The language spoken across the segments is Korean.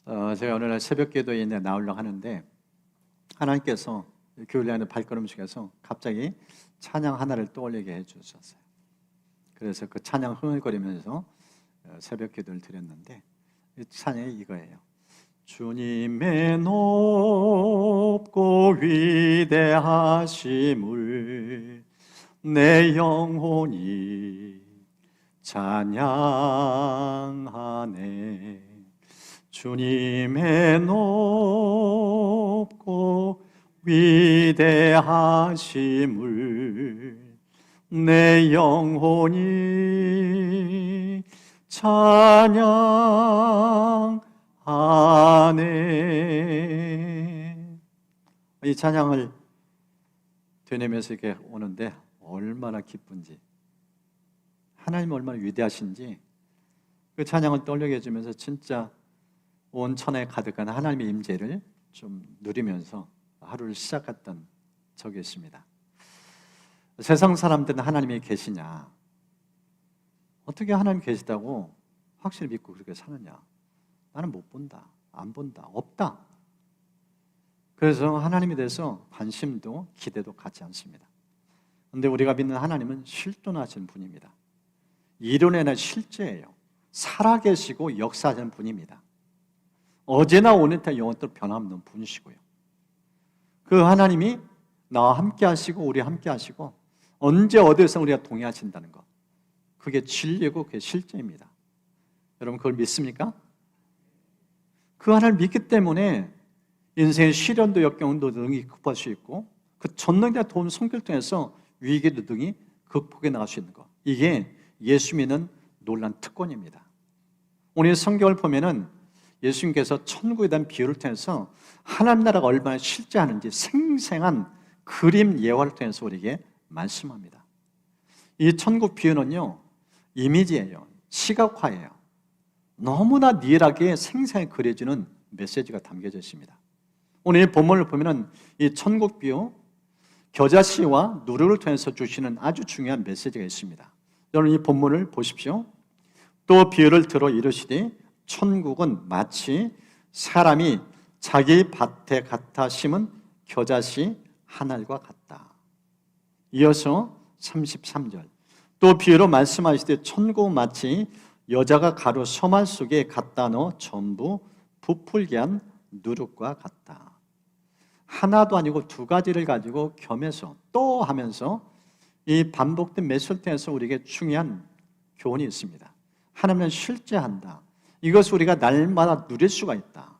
제가 오늘 새벽 기도에 있는데 나오려고 하는데 하나님께서 교회를 하는 발걸음 중에서 갑자기 찬양 하나를 떠올리게 해주셨어요. 그래서 그 찬양 흥얼거리면서 새벽 기도를 드렸는데 이 찬양이 이거예요. 주님의 높고 위대하심을 내 영혼이 찬양하네. 주님의 높고 위대하심을 내 영혼이 찬양하네. 이 찬양을 되뇌면서 이렇게 오는데 얼마나 기쁜지, 하나님 얼마나 위대하신지 그 찬양을 떠올리게 해주면서 진짜 온 천하에 가득한 하나님의 임재를 좀 누리면서 하루를 시작했던 적이 있습니다. 세상 사람들은 하나님이 계시냐, 어떻게 하나님 계시다고 확실히 믿고 그렇게 사느냐, 나는 못 본다, 안 본다, 없다. 그래서 하나님에 대해서 관심도 기대도 갖지 않습니다. 그런데 우리가 믿는 하나님은 실존하시는 분입니다. 이론에는 실제예요. 살아계시고 역사하시는 분입니다. 어제나 오늘부터 영원토록 변함없는 분이시고요. 그 하나님이 나와 함께 하시고 우리 함께 하시고 언제 어디에서 우리가 동의하신다는 것, 그게 진리고 그게 실제입니다. 여러분 그걸 믿습니까? 그 하나님을 믿기 때문에 인생의 시련도 역경도 능히 극복할 수 있고 그 전능자 도움 손길 통해서 위기도 능히 극복해 나갈 수 있는 것, 이게 예수 믿는 놀라운 특권입니다. 오늘 성경을 보면은 예수님께서 천국에 대한 비유를 통해서 하나님 나라가 얼마나 실제하는지 생생한 그림 예화를 통해서 우리에게 말씀합니다. 이 천국 비유는요, 이미지예요. 시각화예요. 너무나 리얼하게 생생하게 그려지는 메시지가 담겨져 있습니다. 오늘 이 본문을 보면은 이 천국 비유, 겨자씨와 누룩을 통해서 주시는 아주 중요한 메시지가 있습니다. 여러분 이 본문을 보십시오. 또 비유를 들어 이르시되 천국은 마치 사람이 자기 밭에 갖다 심은 겨자씨 한 알과 같다. 이어서 33절 또 비유로 말씀하시되 천국은 마치 여자가 가루 서말 속에 갖다 넣어 전부 부풀게 한 누룩과 같다. 하나도 아니고 두 가지를 가지고 겸해서 또 하면서 이 반복된 메시지를 통해서 우리에게 중요한 교훈이 있습니다. 하나님은 실제한다. 이것을 우리가 날마다 누릴 수가 있다.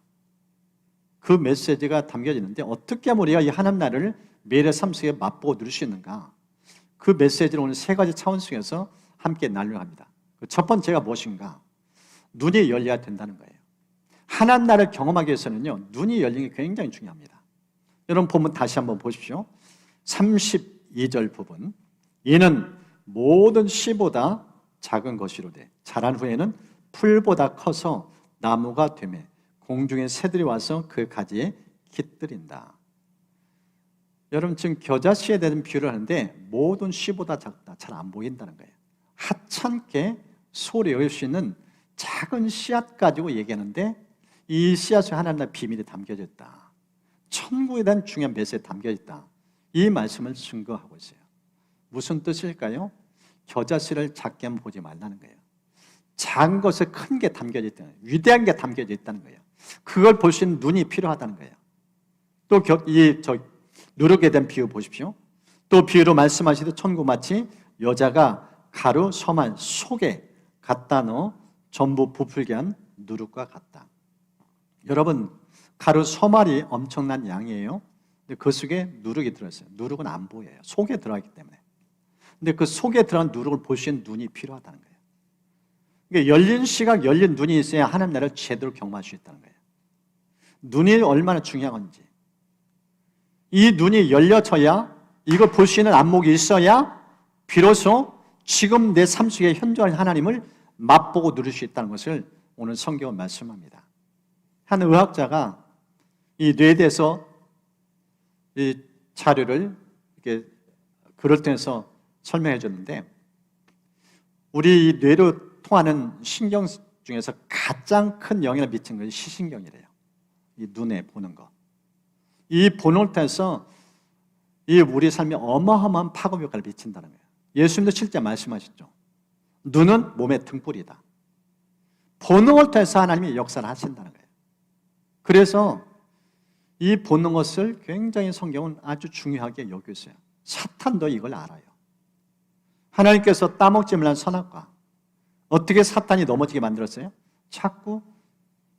그 메시지가 담겨지는데 어떻게 하면 우리가 이 하나님 나라를 매일의 삶 속에 맛보고 누릴 수 있는가? 그 메시지를 오늘 세 가지 차원 속에서 함께 나누려 합니다. 첫 번째가 무엇인가? 눈이 열려야 된다는 거예요. 하나님 나라를 경험하기 위해서는요, 눈이 열리는 게 굉장히 중요합니다. 여러분 본문 다시 한번 보십시오. 32절 부분. 이는 모든 씨보다 작은 것이로되 자란 후에는 풀보다 커서 나무가 되매 공중의 새들이 와서 그 가지에 깃들인다. 여러분 지금 겨자씨에 대한 비유를 하는데 모든 씨보다 작다, 잘 안 보인다는 거예요. 하찮게 소리 여길 수 있는 작은 씨앗 가지고 얘기하는데 이 씨앗에 하나님의 비밀이 담겨져 있다. 천국에 대한 중요한 메시지가 담겨져 있다. 이 말씀을 증거하고 있어요. 무슨 뜻일까요? 겨자씨를 작게만 보지 말라는 거예요. 작은 것에 큰 게 담겨져 있다는 거예요. 위대한 게 담겨져 있다는 거예요. 그걸 볼 수 있는 눈이 필요하다는 거예요. 또 누룩에 대한 비유 보십시오. 또 비유로 말씀하시듯 천국 마치 여자가 가루 서말 속에 갖다 넣어 전부 부풀게 한 누룩과 같다. 여러분 가루 서말이 엄청난 양이에요. 근데 그 속에 누룩이 들어있어요. 누룩은 안 보여요. 속에 들어있기 때문에. 근데 그 속에 들어간 누룩을 볼 수 있는 눈이 필요하다는 거예요. 그러니까 열린 시각, 열린 눈이 있어야 하나님 나라를 제대로 경험할 수 있다는 거예요. 눈이 얼마나 중요한 건지. 이 눈이 열려져야, 이걸 볼 수 있는 안목이 있어야 비로소 지금 내 삶 속에 현존하는 하나님을 맛보고 누릴 수 있다는 것을 오늘 성경은 말씀합니다. 한 의학자가 이 뇌에 대해서 이 자료를 이렇게 글을 통해서 설명해 줬는데 우리 뇌로 통하는 신경 중에서 가장 큰 영향을 미친 것이 시신경이래요. 이 눈에 보는 것. 이 보는 것에서 이 우리 삶에 어마어마한 파급 효과를 미친다는 거예요. 예수님도 실제 말씀하셨죠. 눈은 몸의 등불이다. 보는 걸 통해서 하나님이 역사를 하신다는 거예요. 그래서 이 보는 것을 굉장히 성경은 아주 중요하게 여기고 있어요. 사탄도 이걸 알아요. 하나님께서 따먹지 말라는 선악과, 어떻게 사탄이 넘어지게 만들었어요? 자꾸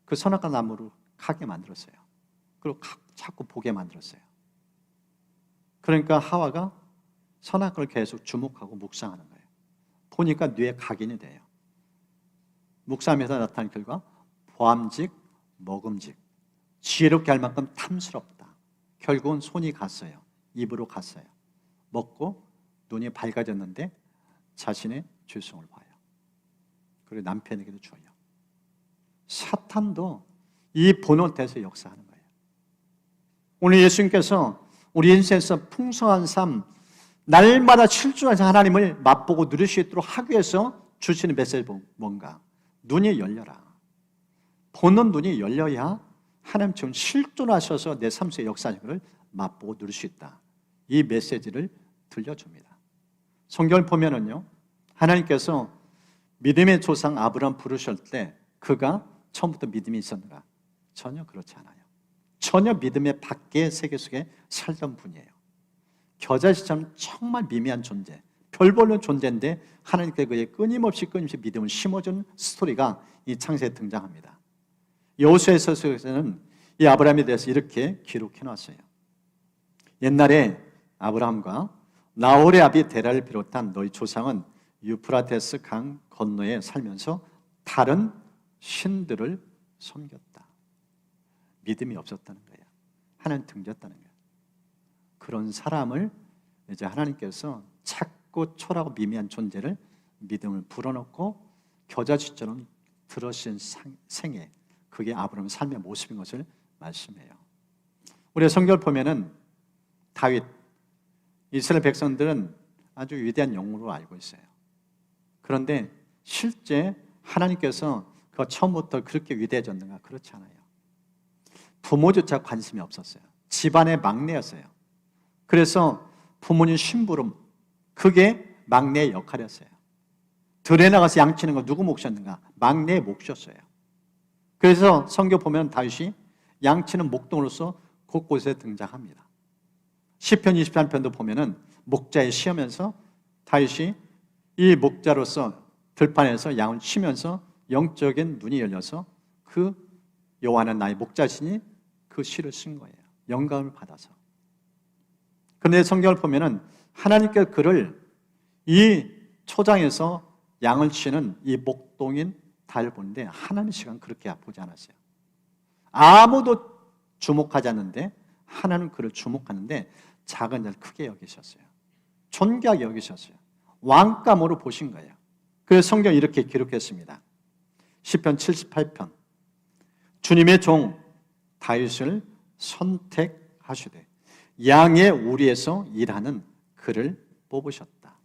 그 선악과 나무를 가게 만들었어요. 그리고 자꾸 보게 만들었어요. 그러니까 하와가 선악과를 계속 주목하고 묵상하는 거예요. 보니까 뇌에 각인이 돼요. 묵상하면서 나타난 결과 보암직, 먹음직, 지혜롭게 할 만큼 탐스럽다. 결국은 손이 갔어요. 입으로 갔어요. 먹고 눈이 밝아졌는데 자신의 죄성을 봐요. 그리고 남편에게도 줘요. 사탄도 이 본을 대해서 역사하는 거예요. 오늘 예수님께서 우리 인생에서 풍성한 삶, 날마다 실존하신 하나님을 맛보고 누릴 수 있도록 하기 위해서 주시는 메시지 뭔가? 눈이 열려라. 보는 눈이 열려야 하나님처럼 실존하셔서 내 삶 속의 역사하는 것을 맛보고 누릴 수 있다. 이 메시지를 들려줍니다. 성경을 보면은요, 하나님께서 믿음의 조상 아브라함 부르실 때 그가 처음부터 믿음이 있었는가? 전혀 그렇지 않아요. 전혀 믿음의 밖의 세계 속에 살던 분이에요. 겨자씨처럼 정말 미미한 존재, 별 볼로 존재인데 하나님께 그의 끊임없이 믿음을 심어준 스토리가 이 창세에 등장합니다. 여호수아서에서는 이 아브라함에 대해서 이렇게 기록해놨어요. 옛날에 아브라함과 나홀의 아비 데라를 비롯한 너희 조상은 유프라테스 강 건너에 살면서 다른 신들을 섬겼다. 믿음이 없었다는 거예요. 하나님 등졌다는 거예요. 그런 사람을 이제 하나님께서 작고 초라하고 미미한 존재를 믿음을 불어넣고 겨자씨처럼 들어신 생애, 그게 아브라함의 삶의 모습인 것을 말씀해요. 우리가 성경을 보면은 다윗, 이스라엘 백성들은 아주 위대한 영웅으로 알고 있어요. 그런데 실제 하나님께서 그 처음부터 그렇게 위대해졌는가? 그렇지 않아요. 부모조차 관심이 없었어요. 집안의 막내였어요. 그래서 부모님 심부름, 그게 막내의 역할이었어요. 들에 나가서 양치는 거 누구 몫이었는가? 막내의 몫이었어요. 그래서 성경 보면 다윗이 양치는 목동으로서 곳곳에 등장합니다. 시편 23편도 보면은 목자에 쉬면서 다윗이 이 목자로서 들판에서 양을 치면서 영적인 눈이 열려서 그 여호와는 나의 목자시니 그 시를 쓴 거예요. 영감을 받아서. 그런데 성경을 보면은 하나님께 그를 이 초장에서 양을 치는 이 목동인 다윗을 보는데 하나님의 시간 그렇게 보지 않았어요. 아무도 주목하지 않는데 하나님은 그를 주목하는데 작은 자를 크게 여기셨어요. 존귀하게 여기셨어요. 왕감으로 보신 거예요. 그래서 성경 이렇게 기록했습니다. 시편 78편 주님의 종 다윗을 선택하시되 양의 우리에서 일하는 그를 뽑으셨다.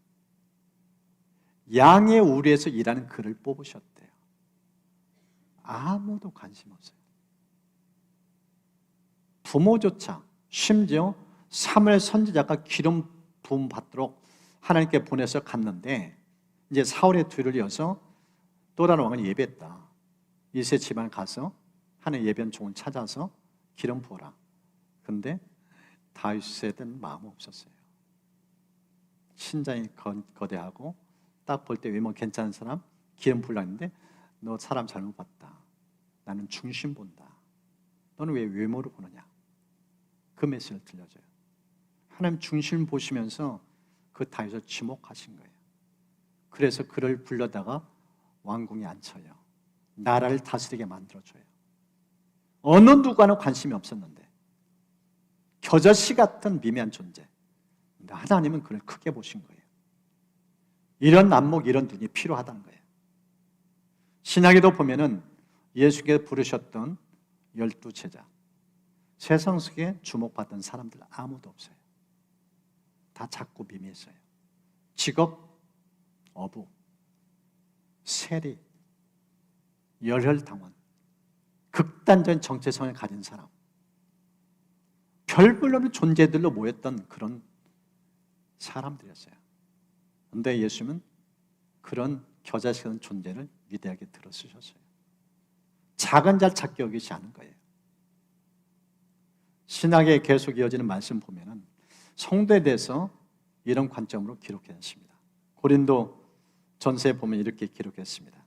양의 우리에서 일하는 그를 뽑으셨대요. 아무도 관심 없어요. 부모조차, 심지어 사무엘 선지자가 기름 부음 받도록 하나님께 보내서 갔는데 이제 사울의 뒤를 이어서 또 다른 왕을 예배했다. 이세 집안 가서 하나님 예배한 종을 찾아서 기름 부어라. 근데 다윗에 대한 마음 없었어요. 신장이 거대하고 딱 볼 때 외모 괜찮은 사람 기름 부으려 했는데 너 사람 잘못 봤다. 나는 중심 본다. 너는 왜 외모를 보느냐? 그 메시지를 들려줘요. 하나님 중심 보시면서 그 다윗을 지목하신 거예요. 그래서 그를 불러다가 왕궁에 앉혀요. 나라를 다스리게 만들어줘요. 어느 누구와는 관심이 없었는데 겨자씨 같은 미미한 존재. 근데 하나님은 그를 크게 보신 거예요. 이런 안목, 이런 눈이 필요하다는 거예요. 신약에도 보면은 예수께서 부르셨던 12제자, 세상 속에 주목받던 사람들 아무도 없어요. 다 작고 미미했어요. 직업, 어부, 세리, 열혈당원, 극단적인 정체성을 가진 사람, 별 볼 없는 존재들로 모였던 그런 사람들이었어요. 그런데 예수님은 그런 겨자씨라는 존재를 위대하게 들어쓰셨어요. 작은 잘 찾기 여기지 않은 거예요. 신학에 계속 이어지는 말씀 보면은 성도에 대해서 이런 관점으로 기록했습니다. 고린도 전서에 보면 이렇게 기록했습니다.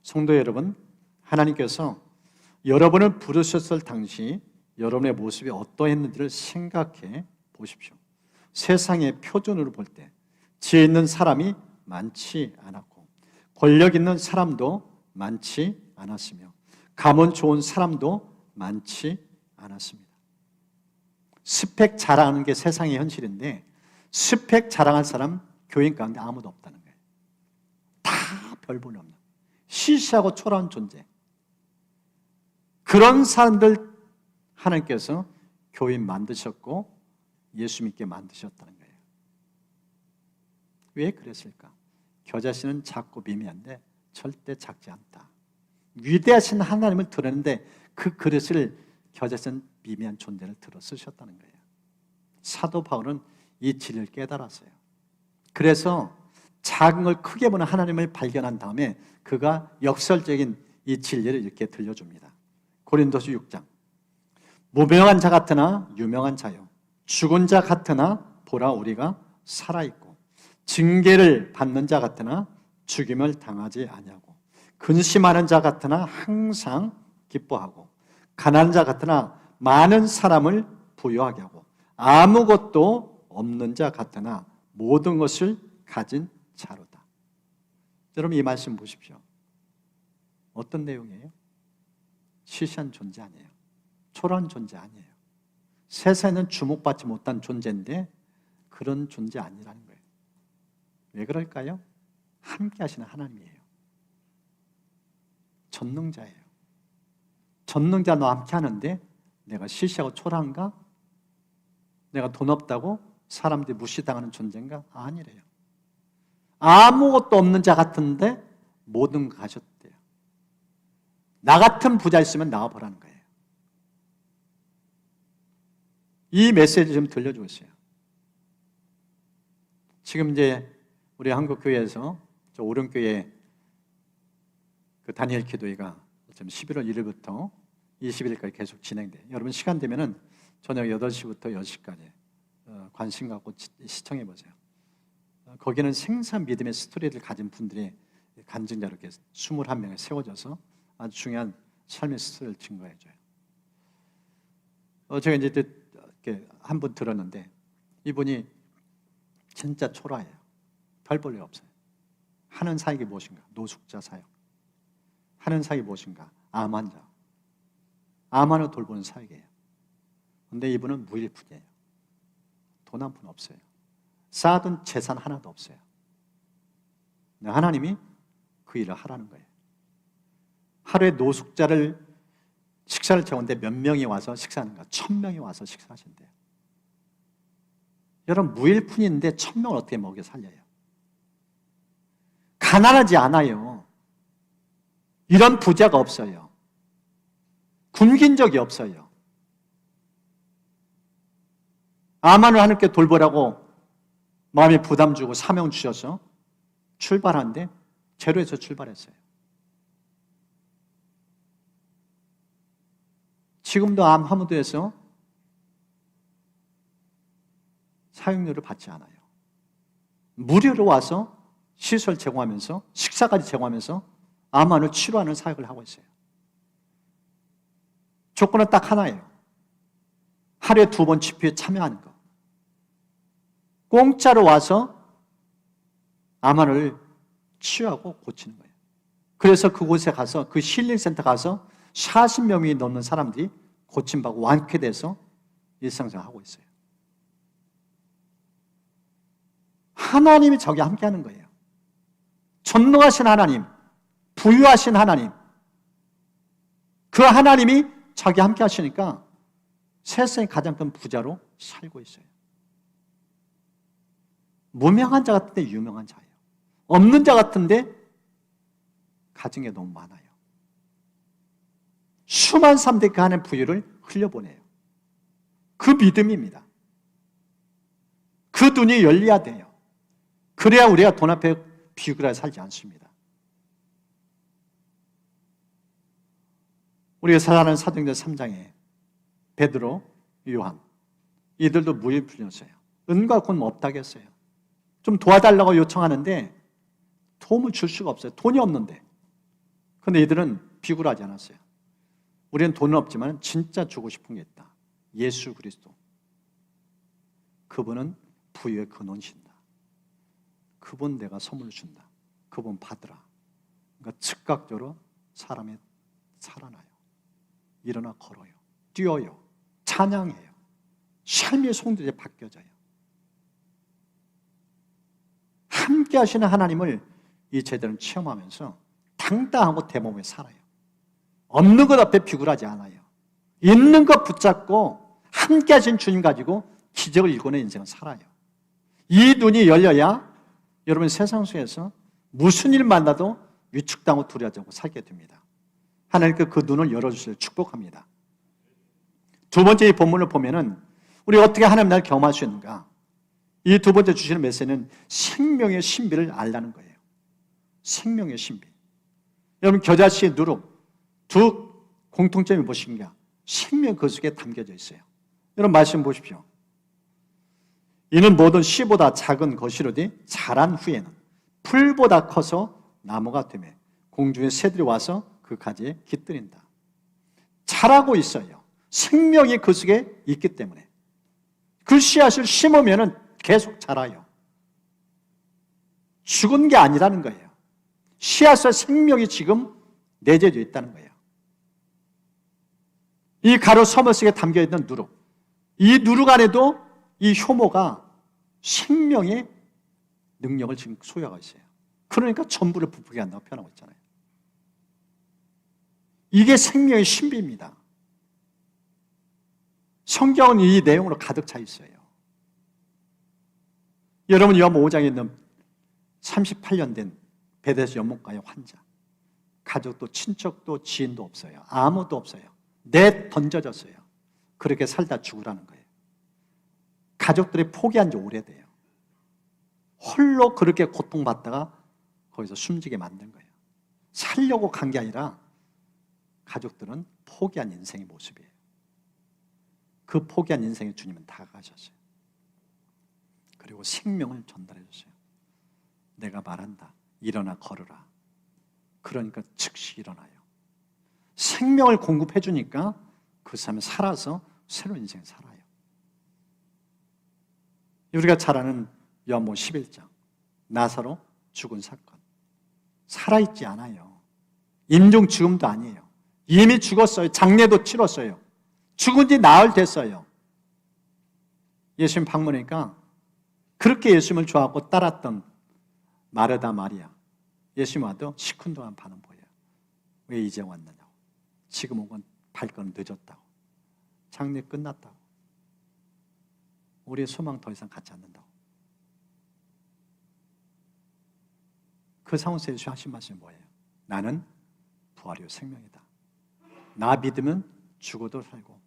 성도 여러분, 하나님께서 여러분을 부르셨을 당시 여러분의 모습이 어떠했는지를 생각해 보십시오. 세상의 표준으로 볼 때 지혜 있는 사람이 많지 않았고 권력 있는 사람도 많지 않았으며 가문 좋은 사람도 많지 않았습니다. 스펙 자랑하는 게 세상의 현실인데 스펙 자랑할 사람 교인 가운데 아무도 없다는 거예요. 다 별 볼 없는 시시하고 초라한 존재. 그런 사람들 하나님께서 교인 만드셨고 예수 믿게 만드셨다는 거예요. 왜 그랬을까? 겨자씨는 작고 미미한데 절대 작지 않다. 위대하신 하나님을 드러내는데 그 그릇을 겨자씨는 미미한 존재를 들어 쓰셨다는 거예요. 사도 바울은 이 진리를 깨달았어요. 그래서 작은 걸 크게 보는 하나님을 발견한 다음에 그가 역설적인 이 진리를 이렇게 들려줍니다. 고린도서 6장, 무명한 자 같으나 유명한 자요, 죽은 자 같으나 보라 우리가 살아있고, 징계를 받는 자 같으나 죽임을 당하지 아니하고, 근심하는 자 같으나 항상 기뻐하고, 가난한 자 같으나 많은 사람을 부유하게 하고, 아무것도 없는 자 같으나 모든 것을 가진 자로다. 여러분 이 말씀 보십시오. 어떤 내용이에요? 시시한 존재 아니에요. 초라한 존재 아니에요. 세상에는 주목받지 못한 존재인데 그런 존재 아니라는 거예요. 왜 그럴까요? 함께 하시는 하나님이에요. 전능자예요. 전능자 너와 함께 하는데 내가 시시하고 초라한가? 내가 돈 없다고 사람들이 무시당하는 존재인가? 아니래요. 아무것도 없는 자 같은데 모든 거 가졌대요. 나 같은 부자 있으면 나와보라는 거예요. 이 메시지 좀 들려주고 있어요. 지금 이제 우리 한국교회에서 저 오름교회 그 다니엘 기도회가 11월 1일부터 20일까지 계속 진행돼요. 여러분 시간 되면은 저녁 8시부터 10시까지 관심 갖고 시청해 보세요. 거기는 생산 믿음의 스토리를 가진 분들이 간증자로 이렇게 21명에 세워져서 아주 중요한 삶의 스토리를 증거해 줘요. 제가 이제 이렇게 한 분 들었는데 이분이 진짜 초라해요. 별 볼 일 없어요. 하는 사역이 무엇인가? 노숙자 사역. 하는 사역이 무엇인가? 암 환자. 암 환자 돌보는 사역이에요. 그런데 이분은 무일푼이에요. 돈 한 푼 없어요. 쌓아둔 재산 하나도 없어요. 하나님이 그 일을 하라는 거예요. 하루에 노숙자를 식사를 채우는데 몇 명이 와서 식사하는가? 1000명이 와서 식사하신대요. 여러분 무일푼인데 1000명을 어떻게 먹여 살려요? 가난하지 않아요. 이런 부자가 없어요. 굶긴 적이 없어요. 암환을 하나님께 돌보라고 마음에 부담 주고 사명 주셔서 출발하는데 제로에서 출발했어요. 지금도 암 화무도에서 사용료를 받지 않아요. 무료로 와서 시설 제공하면서 식사까지 제공하면서 암환을 치료하는 사역을 하고 있어요. 조건은 딱 하나예요. 하루에 2번 집회에 참여하는 거. 공짜로 와서 암환을 치유하고 고치는 거예요. 그래서 그곳에 가서 그 힐링센터 가서 40명이 넘는 사람들이 고침받고 완쾌돼서 일상생활 하고 있어요. 하나님이 저기 함께 하는 거예요. 전능하신 하나님, 부유하신 하나님, 그 하나님이 저기 함께 하시니까 세상의 가장 큰 부자로 살고 있어요. 무명한 자 같은데 유명한 자예요. 없는 자 같은데 가진 게 너무 많아요. 수많은 사람들이 그 안에 부유를 흘려보내요. 그 믿음입니다. 그 눈이 열려야 돼요. 그래야 우리가 돈 앞에 비굴하게 살지 않습니다. 우리가 사랑하는 사도행전 3장에 베드로, 요한 이들도 무일 풀렸어요. 은과 돈 없다겠어요. 좀 도와달라고 요청하는데 도움을 줄 수가 없어요. 돈이 없는데. 그런데 이들은 비굴하지 않았어요. 우리는 돈은 없지만 진짜 주고 싶은 게 있다. 예수 그리스도. 그분은 부유의 근원이신다. 그분 내가 선물 준다. 그분 받으라. 그러니까 즉각적으로 사람이 살아나요. 일어나 걸어요. 뛰어요. 찬양해요. 삶의 송들이 바뀌어져요. 함께 하시는 하나님을 이 제자는 체험하면서 당당하고 대범하게 살아요. 없는 것 앞에 비굴하지 않아요. 있는 것 붙잡고 함께 하신 주님 가지고 기적을 일궈내 인생을 살아요. 이 눈이 열려야 여러분 세상 속에서 무슨 일 만나도 위축당하고 두려워하지 않고 살게 됩니다. 하나님께 그 눈을 열어주시길 축복합니다. 두 번째 이 본문을 보면은 우리가 어떻게 하나님 나라를 경험할 수 있는가? 이 두 번째 주시는 메시지는 생명의 신비를 알라는 거예요. 생명의 신비. 여러분 겨자씨의 누룩 두 공통점이 무엇인가? 생명 그 속에 담겨져 있어요. 여러분 말씀 보십시오. 이는 모든 씨보다 작은 것이로되 자란 후에는 풀보다 커서 나무가 되며 공중의 새들이 와서 그 가지에 깃들인다. 자라고 있어요. 생명이 그 속에 있기 때문에. 그 씨앗을 심으면 계속 자라요. 죽은 게 아니라는 거예요. 씨앗의 생명이 지금 내재되어 있다는 거예요. 이 가루 서머 속에 담겨있는 누룩, 이 누룩 안에도 이 효모가 생명의 능력을 지금 소유하고 있어요. 그러니까 전부를 부풀게 한다고 표현하고 있잖아요. 이게 생명의 신비입니다. 성경은 이 내용으로 가득 차 있어요. 여러분 요한복음 5장에 있는 38년 된 베데스 연못가의 환자, 가족도 친척도 지인도 없어요. 아무도 없어요. 내 던져졌어요. 그렇게 살다 죽으라는 거예요. 가족들이 포기한 지 오래돼요. 홀로 그렇게 고통받다가 거기서 숨지게 만든 거예요. 살려고 간 게 아니라 가족들은 포기한 인생의 모습이에요. 그 포기한 인생에 주님은 다가가셨어요. 그리고 생명을 전달해 줬어요. 내가 말한다. 일어나 걸으라. 그러니까 즉시 일어나요. 생명을 공급해 주니까 그 사람이 살아서 새로운 인생을 살아요. 우리가 잘 아는 요한복음 11장 나사로 죽은 사건. 살아있지 않아요. 임종 죽음도 아니에요. 이미 죽었어요. 장례도 치렀어요. 죽은 지 나흘 됐어요. 예수님 방문하니까 그렇게 예수님을 좋아하고 따랐던 마르다 마리아, 예수님 와도 시큰둥한 반응 보여요. 왜 이제 왔느냐고. 지금 온 건 발걸음 늦었다고. 장례 끝났다고. 우리의 소망 더 이상 갖지 않는다고. 그 상황에서 예수님 하신 말씀이 뭐예요? 나는 부활이요 생명이다. 나 믿으면 죽어도 살고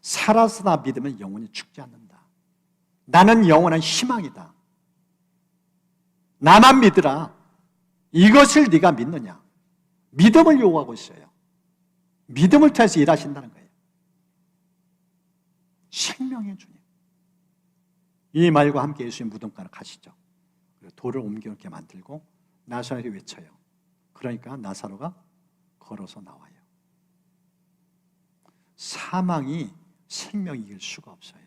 살아서 나 믿으면 영원히 죽지 않는다. 나는 영원한 희망이다. 나만 믿으라. 이것을 네가 믿느냐? 믿음을 요구하고 있어요. 믿음을 통해서 일하신다는 거예요. 생명의 주님. 이 말과 함께 예수님 무덤가로 가시죠. 그리고 돌을 옮겨놓게 만들고 나사로에게 외쳐요. 그러니까 나사로가 걸어서 나와요. 사망이 생명이 이길 수가 없어요.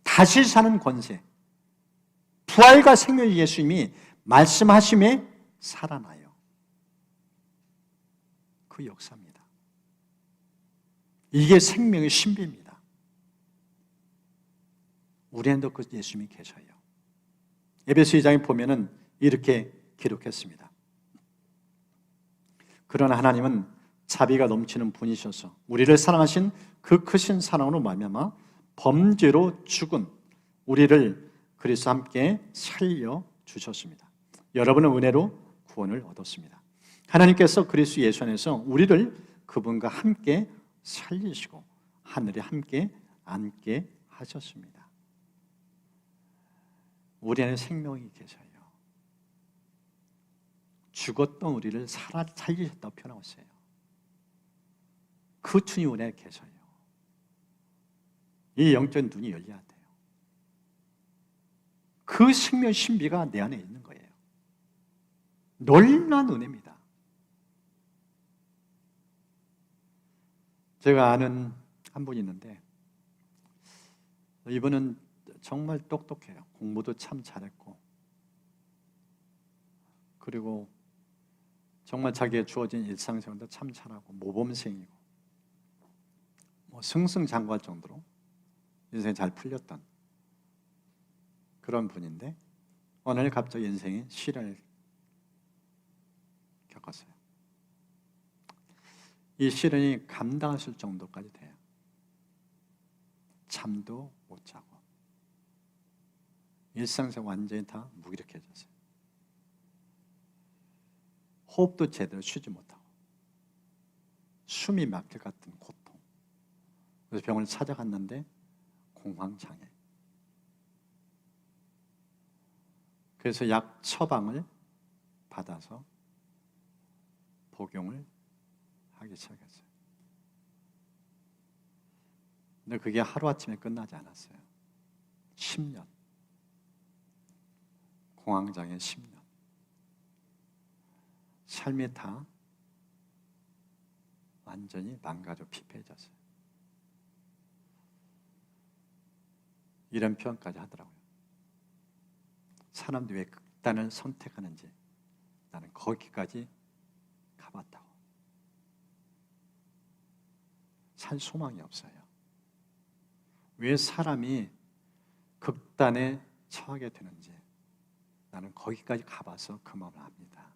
다시 사는 권세, 부활과 생명의 예수님이 말씀하심에 살아나요. 그 역사입니다. 이게 생명의 신비입니다. 우리에도 그 예수님이 계셔요. 에베소 2장에 보면은 이렇게 기록했습니다. 그러나 하나님은 자비가 넘치는 분이셔서 우리를 사랑하신 그 크신 사랑으로 말미암아 범죄로 죽은 우리를 그리스도 함께 살려 주셨습니다. 여러분은 은혜로 구원을 얻었습니다. 하나님께서 그리스도 예수 안에서 우리를 그분과 함께 살리시고 하늘에 함께 앉게 하셨습니다. 우리 안에 생명이 계셔요. 죽었던 우리를 살리셨다고 표현하고 있어요. 그 주님 우리 안에 계셔요. 이 영적인 눈이 열려야 돼요. 그 생명 신비가 내 안에 있는 거예요. 놀라운 은혜입니다. 제가 아는 한 분이 있는데 이분은 정말 똑똑해요. 공부도 참 잘했고 그리고 정말 자기의 주어진 일상생활도 참 잘하고 모범생이고 승승장구할 정도로 인생이 잘 풀렸던 그런 분인데 어느 날 갑자기 인생에 시련을 겪었어요. 이 시련이 감당하실 정도까지 돼요. 잠도 못 자고 일상생활 완전히 다 무기력해졌어요. 호흡도 제대로 쉬지 못하고 숨이 막힐 것 같은 고통. 그래서 병원을 찾아갔는데 공황장애. 그래서 약 처방을 받아서 복용을 하기 시작했어요. 근데 그게 하루아침에 끝나지 않았어요. 10년. 공황장애 10년. 삶이 다 완전히 망가져 피폐해졌어요. 이런 표현까지 하더라고요. 사람들이 왜 극단을 선택하는지 나는 거기까지 가봤다고. 살 소망이 없어요. 왜 사람이 극단에 처하게 되는지 나는 거기까지 가봐서 그 마음을 압니다.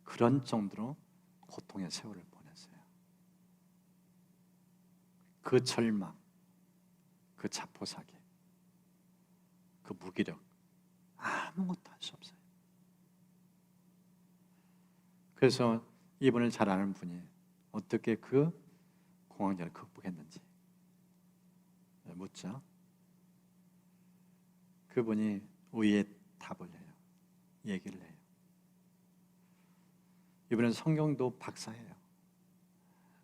그런 정도로 고통의 세월을 보냈어요. 그 절망, 그 자포자기, 그 무기력, 아무것도 할 수 없어요. 그래서 이분을 잘 아는 분이 어떻게 그 공황장애를 극복했는지 묻자 그분이 의외의 답을 해요. 얘기를 해요. 이분은 성경도 박사예요.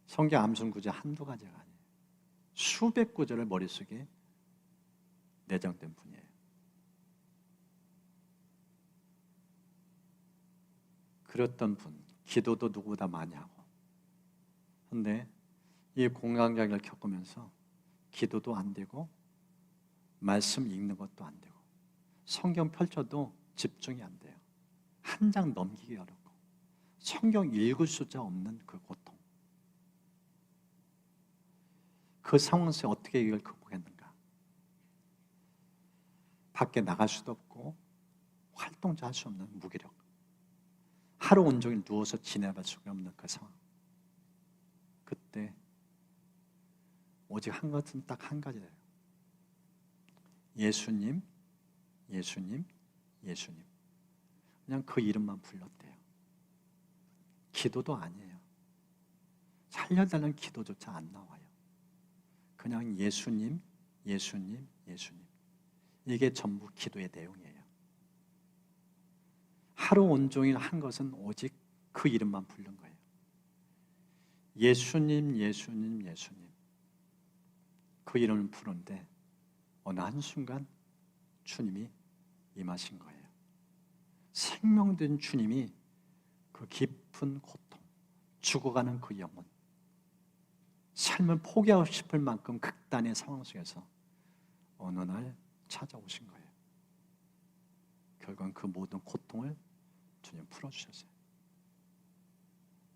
성경 암송 구절 한두 가지가 아니에요. 수백 구절을 머릿속에 내장된 분이에요. 그랬던 분, 기도도 누구보다 많이 하고. 근데 이 공황장애를 겪으면서 기도도 안 되고 말씀 읽는 것도 안 되고 성경 펼쳐도 집중이 안 돼요. 한 장 넘기기 어렵고 성경 읽을 수자 없는 그 고통. 그 상황에서 어떻게 이걸 극복했는가? 밖에 나갈 수도 없고 활동도 할 수 없는 무기력. 하루 온종일 누워서 지내볼 수가 없는 그 상황. 그때 오직 한 것은 딱 한 가지예요. 예수님, 예수님, 예수님. 그냥 그 이름만 불렀대요. 기도도 아니에요. 살려달라는 기도조차 안 나와요. 그냥 예수님, 예수님, 예수님. 이게 전부 기도의 내용이에요. 하루 온종일 한 것은 오직 그 이름만 부른 거예요. 예수님, 예수님, 예수님. 그 이름을 부르는데 어느 한순간 주님이 임하신 거예요. 생명된 주님이 그 깊은 고통, 죽어가는 그 영혼, 삶을 포기하고 싶을 만큼 극단의 상황 속에서 어느 날 찾아오신 거예요. 결국은 그 모든 고통을 주님 풀어주셨어요.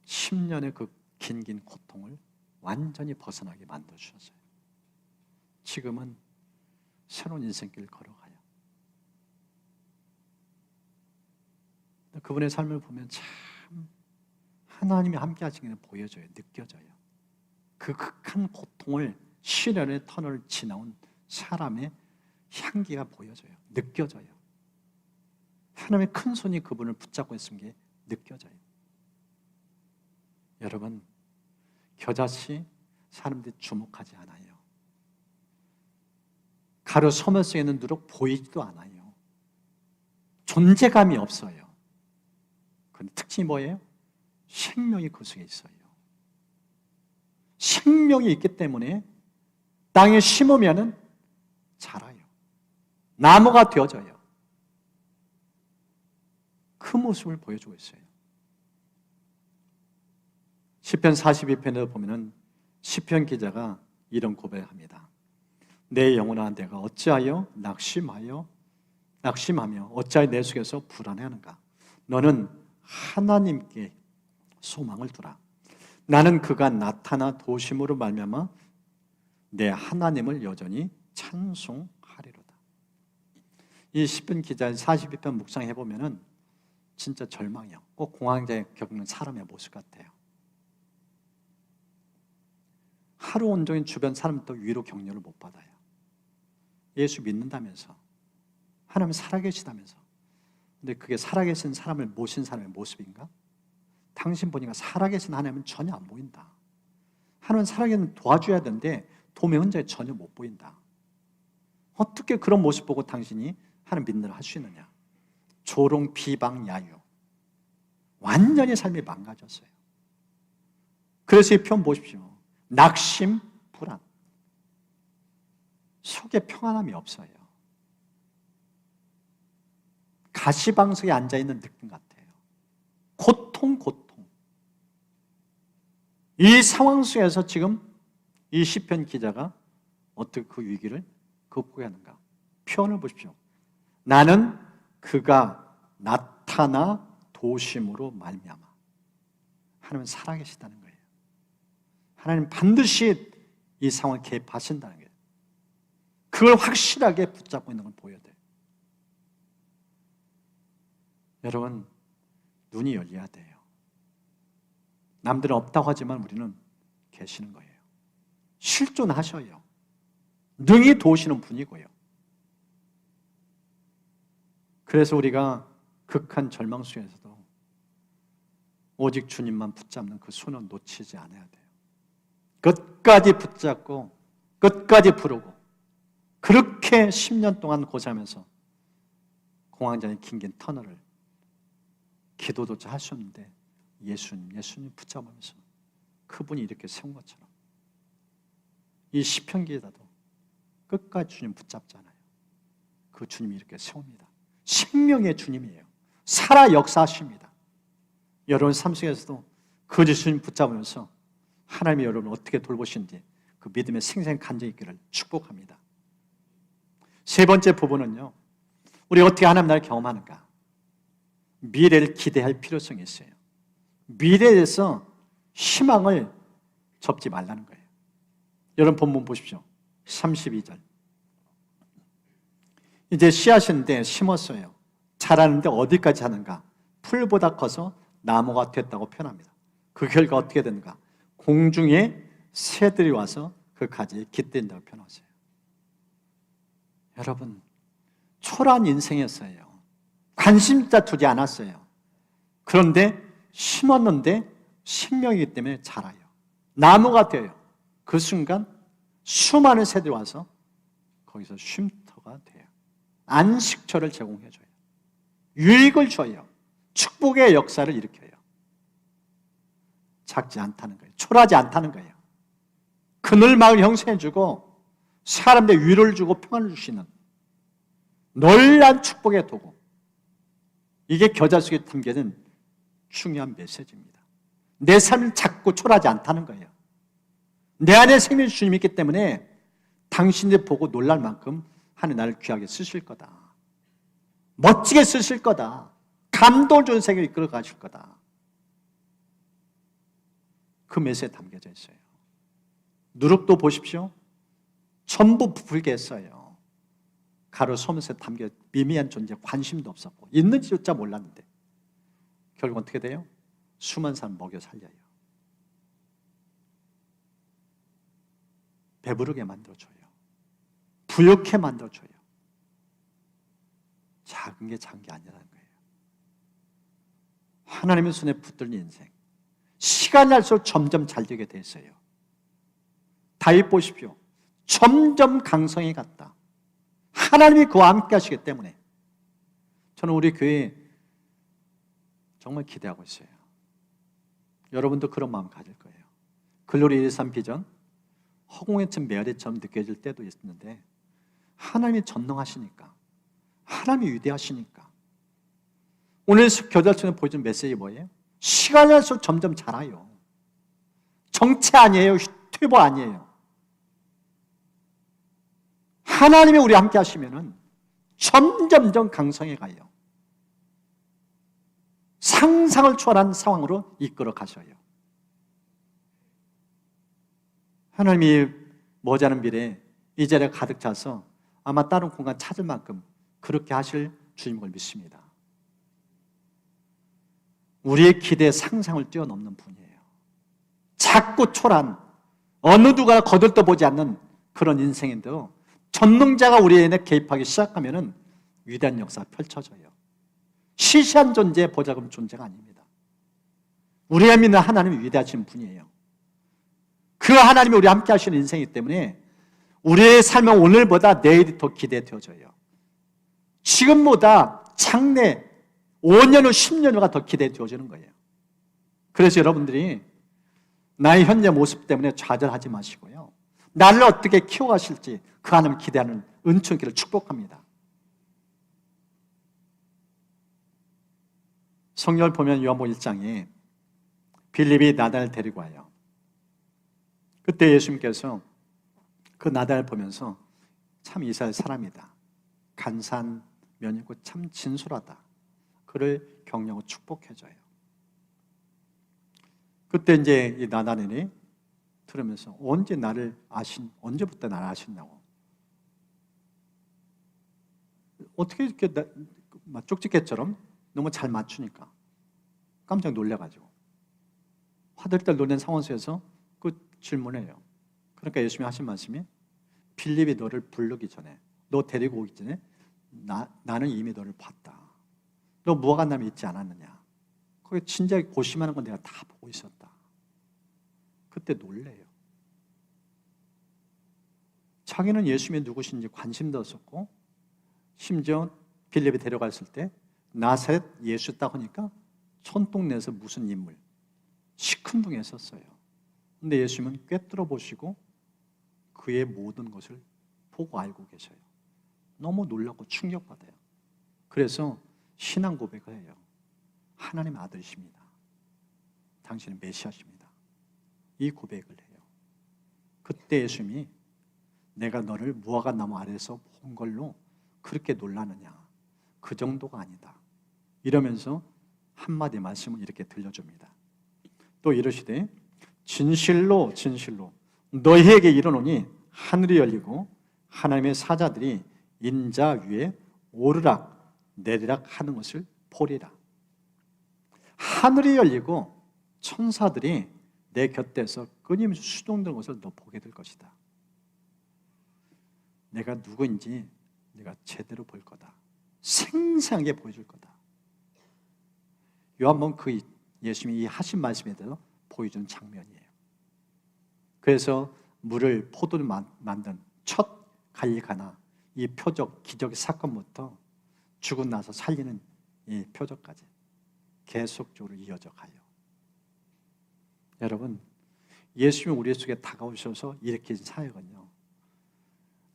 10년의 그 긴 고통을 완전히 벗어나게 만들어주셨어요. 지금은 새로운 인생길을 걸어가요. 그분의 삶을 보면 참 하나님이 함께 하시는 게 보여져요. 느껴져요. 그 극한 고통을 시련의 터널을 지나온 사람의 향기가 보여져요. 느껴져요. 하나님의 큰 손이 그분을 붙잡고 있는 게 느껴져요. 여러분, 겨자씨 사람들이 주목하지 않아요. 가로 소매 속에 있는 누룩 보이지도 않아요. 존재감이 없어요. 그런데 특징이 뭐예요? 생명이 그 속에 있어요. 생명이 있기 때문에 땅에 심으면 자라요. 나무가 되어져요. 그 모습을 보여주고 있어요. 시편 42편에도 보면은 시편 기자가 이런 고백합니다. 내 영혼아 내가 어찌하여 낙심하며 어찌하여 내 속에서 불안해하는가. 너는 하나님께 소망을 두라. 나는 그가 나타나 도심으로 말미암아 내 하나님을 여전히 찬송하리로다. 이 시편 기자의 42편 묵상해 보면은 진짜 절망이요. 꼭 공황장애 겪는 사람의 모습 같아요. 하루 온종일 주변 사람도 위로 격려를 못 받아요. 예수 믿는다면서, 하나님 살아계시다면서. 근데 그게 살아계신 사람을 모신 사람의 모습인가? 당신 보니까 살아계신 하나님은 전혀 안 보인다. 하나님은 살아계신 도와줘야 되는데 도움의 흔적이 전혀 못 보인다. 어떻게 그런 모습 보고 당신이 하나님 믿느라 할 수 있느냐? 조롱, 비방, 야유. 완전히 삶이 망가졌어요. 그래서 이 표현 보십시오. 낙심, 불안. 속에 평안함이 없어요. 가시방석에 앉아있는 느낌 같아요. 고통. 이 상황 속에서 지금 이 시편 기자가 어떻게 그 위기를 극복하는가? 표현을 보십시오. 나는 그가 나타나 도심으로 말미암아. 하나님은 살아계시다는 거예요. 하나님 반드시 이 상황에 개입하신다는 거예요. 그걸 확실하게 붙잡고 있는 걸 보여야 돼요. 여러분, 눈이 열려야 돼요. 남들은 없다고 하지만 우리는 계시는 거예요. 실존하셔요. 능히 도우시는 분이고요. 그래서 우리가 극한 절망 속에서도 오직 주님만 붙잡는 그 손을 놓치지 않아야 돼요. 끝까지 붙잡고 끝까지 부르고 그렇게 10년 동안 고생하면서 공황장애 긴 터널을 기도조차 할 수 없는데 예수님 붙잡으면서 그분이 이렇게 세운 것처럼 이 시편 기자도 끝까지 주님 붙잡잖아요. 그 주님이 이렇게 세웁니다. 생명의 주님이에요. 살아 역사하십니다. 여러분 삶 속에서도 그 주님 붙잡으면서 하나님이 여러분을 어떻게 돌보시는지 그 믿음의 생생 간증이 있기를 축복합니다. 세 번째 부분은요, 우리 어떻게 하나님 나라를 경험하는가? 미래를 기대할 필요성이 있어요. 미래에 대해서 희망을 접지 말라는 거예요. 여러분 본문 보십시오. 32절. 이제 씨앗인데 심었어요. 자라는데 어디까지 하는가? 풀보다 커서 나무가 됐다고 표현합니다. 그 결과 어떻게 되는가? 공중에 새들이 와서 그 가지에 깃든다고 표현하세요. 여러분, 초라한 인생이었어요. 관심자 두지 않았어요. 그런데 심었는데 생명이기 때문에 자라요. 나무가 돼요. 그 순간 수많은 새들이 와서 거기서 쉼터가 돼요. 안식처를 제공해줘요. 유익을 줘요. 축복의 역사를 일으켜요. 작지 않다는 거예요. 초라하지 않다는 거예요. 그늘 마을 형성해주고 사람들의 위로를 주고 평안을 주시는 놀라운 축복의 도구. 이게 겨자 속에 담겨진 중요한 메시지입니다. 내 삶을 작고 초라하지 않다는 거예요. 내 안에 생명의 주님이 있기 때문에 당신들 보고 놀랄 만큼 하나님 나를 귀하게 쓰실 거다. 멋지게 쓰실 거다. 감동을 주는 세계를 이끌어 가실 거다. 그 메시지에 담겨져 있어요. 누룩도 보십시오. 전부 부풀게 했어요. 가루 소문에 담겨 미미한 존재 관심도 없었고 있는지조차 몰랐는데 결국 어떻게 돼요? 수많은 사람 먹여 살려요. 배부르게 만들어줘요. 부욕해 만들어줘요. 작은 게 아니라는 거예요. 하나님의 손에 붙들린 인생, 시간이 갈수록 점점 잘 되게 됐어요. 다윗 보십시오. 점점 강성해 갔다. 하나님이 그와 함께 하시기 때문에 저는 우리 교회 정말 기대하고 있어요. 여러분도 그런 마음 가질 거예요. 글로리 123 비전, 허공에처럼 메아리처럼 느껴질 때도 있는데 하나님이 전능하시니까, 하나님이 위대하시니까. 오늘 교달청에 보여준 메시지 뭐예요? 시간이 갈수록 점점 자라요. 정체 아니에요. 퇴보 아니에요. 하나님이 우리 함께 하시면은 점점점 강성해 가요. 상상을 초월한 상황으로 이끌어 가셔요. 하나님이 머지않은 미래에 이 자리에 가득 차서 아마 다른 공간 찾을 만큼 그렇게 하실 주님을 믿습니다. 우리의 기대 상상을 뛰어넘는 분이에요. 작고 초란, 어느 누가 거들떠보지 않는 그런 인생인데요, 전능자가 우리에게 개입하기 시작하면 위대한 역사가 펼쳐져요. 시시한 존재, 보잘것 존재가 아닙니다. 우리가 믿는 하나님이 위대하신 분이에요. 그 하나님이 우리 함께 하시는 인생이기 때문에 우리의 삶은 오늘보다 내일이 더 기대되어져요. 지금보다 장래 5년 후 10년 후가 더 기대되어지는 거예요. 그래서 여러분들이 나의 현재 모습 때문에 좌절하지 마시고요, 나를 어떻게 키워가실지 그 하나님을 기대하는 은총기를 축복합니다. 성경을 보면 요한복음 1장에 빌립이 나단을 데리고 와요. 그때 예수님께서 그 나단을 보면서 참 이스라엘 사람이다, 간사한 면이 있고 참 진솔하다, 그를 격려하고 축복해줘요. 그때 이제 이 나단이 들으면서 언제부터 나를 아셨냐고, 어떻게 이렇게 쪽집게처럼 너무 잘 맞추니까 깜짝 놀래가지고 화들들 놀란 상황 속에서 그 질문해요. 그러니까 예수님이 하신 말씀이, 빌립이 너를 부르기 전에, 너 데리고 오기 전에 나는 이미 너를 봤다. 너 무화과나무 있지 않았느냐? 거기 진작에 고심하는 건 내가 다 보고 있었다. 그때 놀래요. 자기는 예수님이 누구신지 관심도 없었고, 심지어 빌립이 데려갔을 때 나사렛 예수 딱 하니까 촌동네에서 무슨 인물, 시큰둥했었어요. 근데 예수님은 꿰뚫어 보시고 그의 모든 것을 보고 알고 계셔요. 너무 놀랍고 충격받아요. 그래서 신앙 고백을 해요. 하나님 아들이십니다. 당신은 메시아십니다. 이 고백을 해요. 그때 예수님이 내가 너를 무화과 나무 아래에서 본 걸로 그렇게 놀라느냐? 그 정도가 아니다. 이러면서 한마디 말씀을 이렇게 들려줍니다. 또 이러시되 진실로 진실로 너희에게 이르노니 하늘이 열리고 하나님의 사자들이 인자 위에 오르락 내리락 하는 것을 보리라. 하늘이 열리고 천사들이 내 곁에서 끊임없이 수동되는 것을 너 보게 될 것이다. 내가 누구인지 네가 제대로 볼 거다. 생생하게 보여줄 거다. 요한복음 그 예수님이 이 하신 말씀에 대해서 보여준 장면이에요. 그래서 물을 포도를 만든 첫 갈릴가나 이 표적, 기적의 사건부터 죽고 나서 살리는 이 표적까지 계속적으로 이어져 가요. 여러분, 예수님이 우리 속에 다가오셔서 일으킨 사역은요,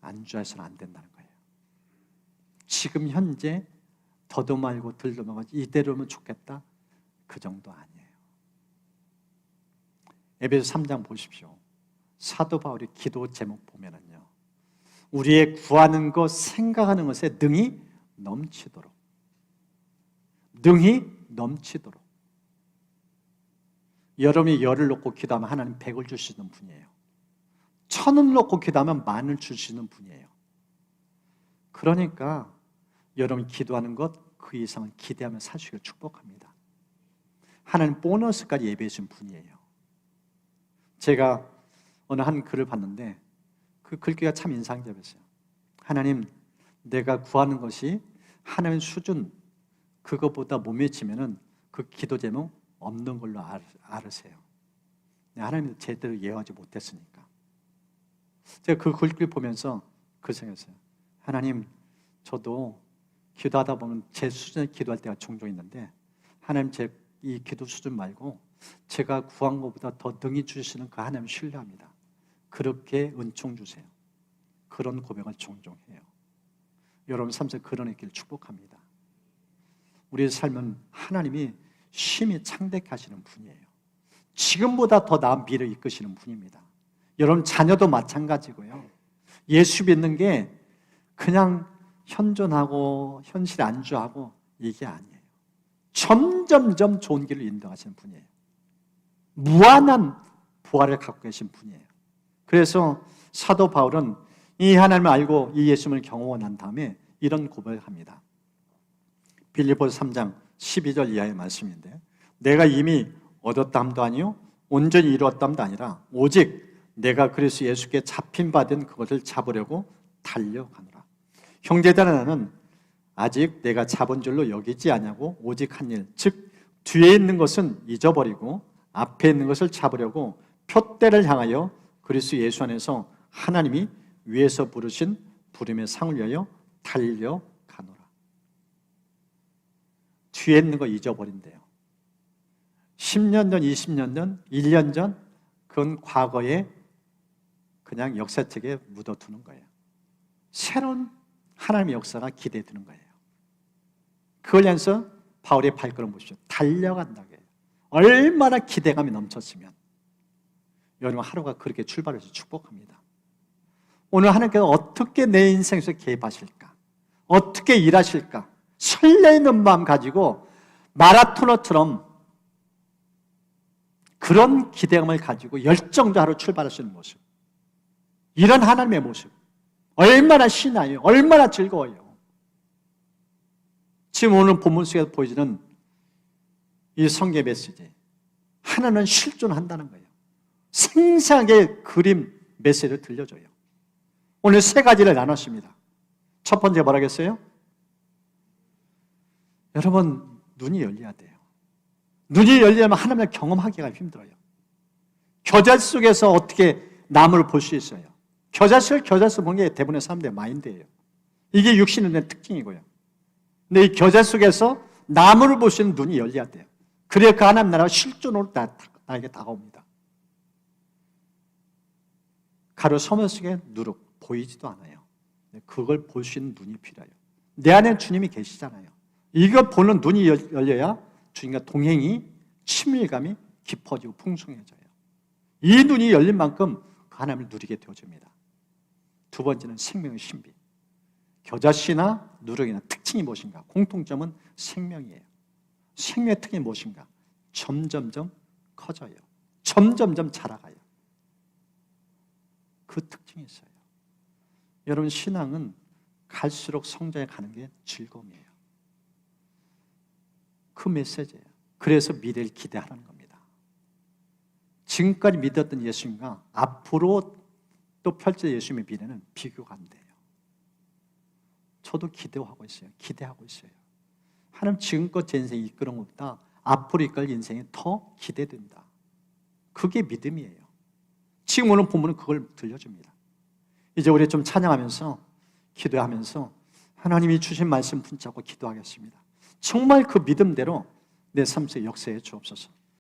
안주해서는 안 된다는 거예요. 지금 현재 더도 말고 들도 말고 이대로면 좋겠다, 그 정도 아니에요. 에베소 3장 보십시오. 사도 바울의 기도 제목 보면은요, 우리의 구하는 것, 생각하는 것에 능히 넘치도록, 능히 넘치도록. 여러분이 열을 놓고 기도하면 하나님 100을 주시는 분이에요. 1000을 놓고 기도하면 10,000을 주시는 분이에요. 그러니까 여러분이 기도하는 것 그 이상을 기대하며 사시기를 축복합니다. 하나님 보너스까지 예배해 준 분이에요. 제가 어느 한 글을 봤는데 그 글귀가 참 인상적이었어요. 하나님, 내가 구하는 것이 하나님의 수준 그것보다 못 미치면은 그 기도 제목 없는 걸로 알으세요. 하나님이 제대로 예언하지 못했으니까. 제가 그 글귀 보면서 그 생각했어요. 하나님, 저도 기도하다 보면 제 수준에 기도할 때가 종종 있는데 하나님, 제 이 기도 수준 말고 제가 구한 것보다 더 능히 주시는 그 하나님 신뢰합니다. 그렇게 은총 주세요. 그런 고백을 종종 해요. 여러분 삶 속에 그런 있기를 축복합니다. 우리의 삶은 하나님이 심히 창대케 하시는 분이에요. 지금보다 더 나은 미래를 이끄시는 분입니다. 여러분 자녀도 마찬가지고요. 예수 믿는 게 그냥 현존하고 현실 안주하고 이게 아니에요. 점점점 좋은 길을 인도하시는 분이에요. 무한한 부활을 갖고 계신 분이에요. 그래서 사도 바울은 이 하나님을 알고 이 예수님을 경험한 다음에 이런 고백을 합니다. 빌립보서 3장 12절 이하의 말씀인데, 내가 이미 얻었담도 아니요 온전히 이루었담도 아니라 오직 내가 그리스도 예수께 잡힌 바 된 그것을 잡으려고 달려가노라. 형제들아, 나는 아직 내가 잡은 줄로 여기지 아니하고 오직 한 일, 즉 뒤에 있는 것은 잊어버리고 앞에 있는 것을 잡으려고 표대를 향하여 그리스도 예수 안에서 하나님이 위에서 부르신 부름의 상을 위하여 달려가노라. 뒤에 있는 거 잊어버린대요. 10년 전, 20년 전, 1년 전 그건 과거에 그냥 역사책에 묻어두는 거예요. 새로운 하나님의 역사가 기대되는 거예요. 그걸 위해서 바울의 발걸음 보십시오. 달려간다고 해요. 얼마나 기대감이 넘쳤으면. 여러분 하루가 그렇게 출발해서 축복합니다. 오늘 하나님께서 어떻게 내 인생에서 개입하실까? 어떻게 일하실까? 설레이는 마음 가지고 마라토너처럼 그런 기대감을 가지고 열정도 하루 출발하시는 모습. 이런 하나님의 모습. 얼마나 신나요? 얼마나 즐거워요? 지금 오늘 본문 속에서 보여지는 이 성경 메시지, 하나는 실존한다는 거예요. 생생하게 그림 메시지를 들려줘요. 오늘 세 가지를 나눴습니다. 첫 번째 뭐라겠어요? 여러분 눈이 열려야 돼요. 눈이 열리려면 하나님을 경험하기가 힘들어요. 겨자 속에서 어떻게 나무를 볼 수 있어요? 겨자 속을 보는 게 대부분의 사람들의 마인드예요. 이게 육신의 특징이고요. 근데 이 겨자 속에서 나무를 볼 수 있는 눈이 열려야 돼요. 그래야 그 하나님 나라가 실존으로 나에게 다가옵니다. 가로 서면 속에 누룩 보이지도 않아요. 그걸 볼 수 있는 눈이 필요해요. 내 안에 주님이 계시잖아요. 이거 보는 눈이 열려야 주님과 동행이 친밀감이 깊어지고 풍성해져요. 이 눈이 열린 만큼 그 하나님을 누리게 되어집니다. 두 번째는 생명의 신비. 겨자씨나 누룩이나 특징이 무엇인가? 공통점은 생명이에요. 생명의 특징이 무엇인가? 점점점 커져요. 점점점 자라가요. 그 특징이 있어요. 여러분 신앙은 갈수록 성장해 가는 게 즐거움이에요. 그 메시지예요. 그래서 미래를 기대하는 겁니다. 지금까지 믿었던 예수님과 앞으로 또 펼쳐질 예수님의 미래는 비교가 안 돼요. 저도 기대하고 있어요. 기대하고 있어요. 하나님 지금껏 제 인생 이끌은 것보다 앞으로 이끌 인생이 더 기대된다. 그게 믿음이에요. 지금 오늘 본문은 그걸 들려줍니다. 이제 우리 좀 찬양하면서 기도하면서 하나님이 주신 말씀 붙잡고 기도하겠습니다. 정말 그 믿음대로 내 삶 속에 역사해 주옵소서.